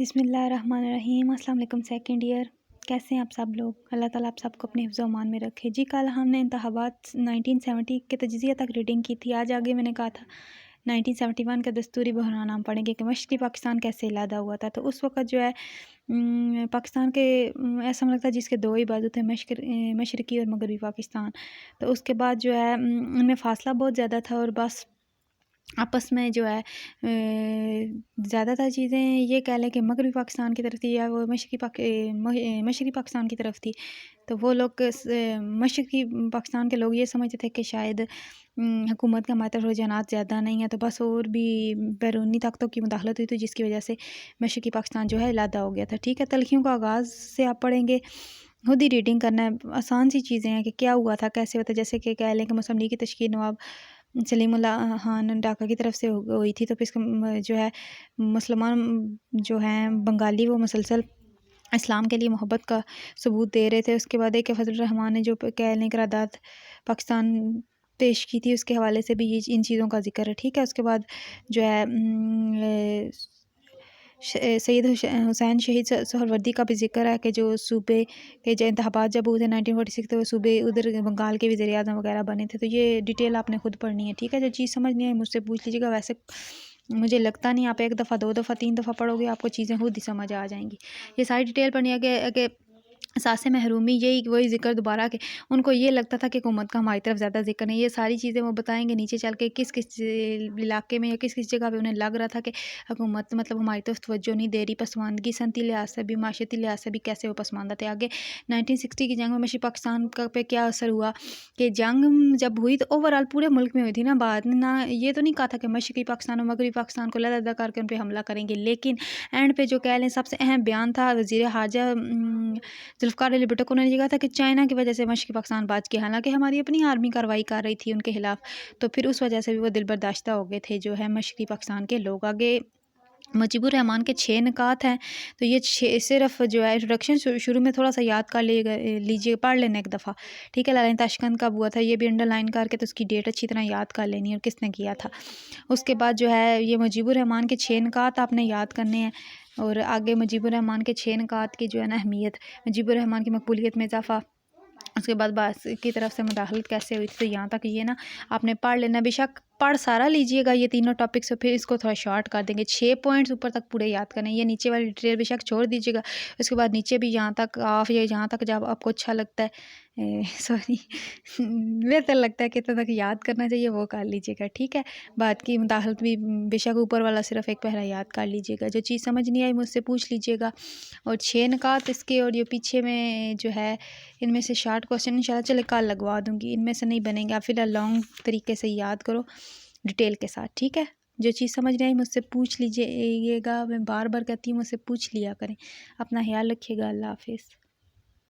بسم اللہ الرحمن الرحیم۔ السلام علیکم سیکنڈ ایئر، کیسے ہیں آپ سب لوگ؟ اللہ تعالیٰ آپ سب کو اپنے حفظ و امان میں رکھے۔ جی کل ہم نے انتخابات 1970 کے تجزیہ تک ریڈنگ کی تھی۔ آج آگے میں نے کہا تھا 1971 کا دستوری بحران ہم پڑھیں گے کہ مشرقی پاکستان کیسے علیحدہ ہوا تھا۔ تو اس وقت جو ہے پاکستان کے ایسا لگتا ہے جس کے دو ہی بازو تھے، مشرقی اور مغربی پاکستان۔ تو اس کے بعد جو ہے ان میں فاصلہ بہت زیادہ تھا اور بس آپس میں جو ہے زیادہ تر چیزیں یہ کہہ لیں کہ مغربی پاکستان کی طرف تھی یا وہ مشرقی پاکستان کی طرف تھی۔ تو وہ لوگ مشرقی پاکستان کے لوگ یہ سمجھتے تھے کہ شاید حکومت کا ہماری طرف رجحانات زیادہ نہیں ہیں، تو بس اور بھی بیرونی طاقتوں کی مداخلت ہوئی تھی جس کی وجہ سے مشرقی پاکستان جو ہے علیحدہ ہو گیا تھا۔ ٹھیک ہے، تلخیوں کا آغاز سے آپ پڑھیں گے، خود ہی ریڈنگ کرنا ہے، آسان سی چیزیں ہیں کہ کیا ہوا تھا، کیسے ہوتا ہے۔ جیسے کہ کہہ لیں کہ مسلم لیگ کی تشکیل نواب سلیم اللہ خان ڈھاکہ کی طرف سے ہوئی تھی، تو پھر اس کا جو ہے مسلمان جو ہیں بنگالی وہ مسلسل اسلام کے لیے محبت کا ثبوت دے رہے تھے۔ اس کے بعد ایک فضل الرحمان نے جو کہہ لیں قرارداد پاکستان پیش کی تھی، اس کے حوالے سے بھی ان چیزوں کا ذکر ہے۔ ٹھیک ہے، اس کے بعد جو ہے سید حسین شہید سہروردی کا بھی ذکر ہے کہ جو صوبے کے جو انتخابات جب ہوئے تھے 1946 تو وہ صوبے ادھر بنگال کے وزیر اعظم وغیرہ بنے تھے۔ تو یہ ڈیٹیل آپ نے خود پڑھنی ہے۔ ٹھیک ہے، جو چیز سمجھ نہیں آئی مجھ سے پوچھ لیجیے گا، ویسے مجھے لگتا نہیں آپ ایک دفعہ دو دفعہ تین دفعہ پڑھو گے آپ کو چیزیں خود ہی سمجھ آ جائیں گی۔ یہ ساری ڈیٹیل پڑھنی ہے کہ اساس محرومی یہی وہی ذکر دوبارہ کہ ان کو یہ لگتا تھا کہ حکومت کا ہماری طرف زیادہ ذکر نہیں۔ یہ ساری چیزیں وہ بتائیں گے نیچے چل کے کس کس علاقے میں یا کس کس جگہ پہ انہیں لگ رہا تھا کہ حکومت مطلب ہماری طرف توجہ نہیں دے رہی، پسماندگی صنعتی لحاظ سے بھی معاشرتی لحاظ سے بھی کیسے وہ پسماندہ تھے۔ آگے 1960 کی جنگ میں مشرقی پاکستان پہ کیا اثر ہوا کہ جنگ جب ہوئی تو اوورال پورے ملک میں ہوئی تھی نا بات، نہ یہ تو نہیں کہا تھا کہ مشرقی پاکستان اور مغربی پاکستان کو علیحدہ کر کے ان پہ حملہ کریں گے، لیکن اینڈ پہ جو کہہ لیں سب سے اہم بیان تھا وزیر خارجہ ذوالفقار علی بھٹو کو، انہوں نے کہا تھا کہ چائنا کی وجہ سے مشرقی پاکستان بچ گیا، حالانکہ ہماری اپنی آرمی کارروائی کر رہی تھی ان کے خلاف، تو پھر اس وجہ سے بھی وہ دل برداشتہ ہو گئے تھے جو ہے مشرقی پاکستان کے لوگ۔ آگے مجیب الرحمان کے 6 نکات ہیں، تو یہ صرف جو ہے انٹروڈکشن شروع میں تھوڑا سا یاد کر لیجیے، پڑھ لینا ایک دفعہ۔ ٹھیک ہے، لڑائی تاشقند کب ہوا تھا یہ بھی انڈر لائن کر کے تو اس کی ڈیٹ اچھی طرح یاد کر لینی ہے اور کس نے کیا تھا۔ اس کے بعد جو ہے یہ مجیب الرحمان کے 6 نکات آپ نے یاد کرنے ہیں، اور آگے مجیب الرحمان کے 6 نکات کی جو ہے نا اہمیت، مجیب الرحمان کی مقبولیت میں اضافہ، اس کے بعد باعث کی طرف سے مداخلت کیسے ہوئی تھی، تو یہاں تک یہ نا آپ نے پڑھ لینا۔ بے شک پڑھ سارا لیجئے گا یہ تینوں ٹاپکس، پھر اس کو تھوڑا شارٹ کر دیں گے، 6 پوائنٹس اوپر تک پورے یاد کرنے، یہ نیچے والی ڈیٹیل بے شک چھوڑ دیجیے گا۔ اس کے بعد نیچے بھی یہاں تک آف یا یہاں تک جب آپ کو اچھا لگتا ہے سوری بہتر لگتا ہے کہ اتنا تک یاد کرنا چاہیے وہ کر لیجیے گا۔ ٹھیک ہے، بعد کی مداخلت بھی بے شک اوپر والا صرف ایک پہلا یاد کر لیجیے گا، جو چیز سمجھ نہیں آئی مجھ سے پوچھ لیجیے گا۔ اور 6 نکات اس کے، اور یہ پیچھے میں جو ہے ان میں سے شارٹ کوسچن انشاءاللہ چلے کل لگوا دوں گی، ان میں سے نہیں بنیں گے، آپ فی الحال لانگ طریقے سے یاد کرو ڈیٹیل کے ساتھ۔ ٹھیک ہے، جو چیز سمجھ نہیں آئی مجھ سے پوچھ لیجیے گا، میں بار بار کہتی ہوں مجھ سے پوچھ لیا کریں۔ اپنا خیال رکھیے گا، اللہ حافظ۔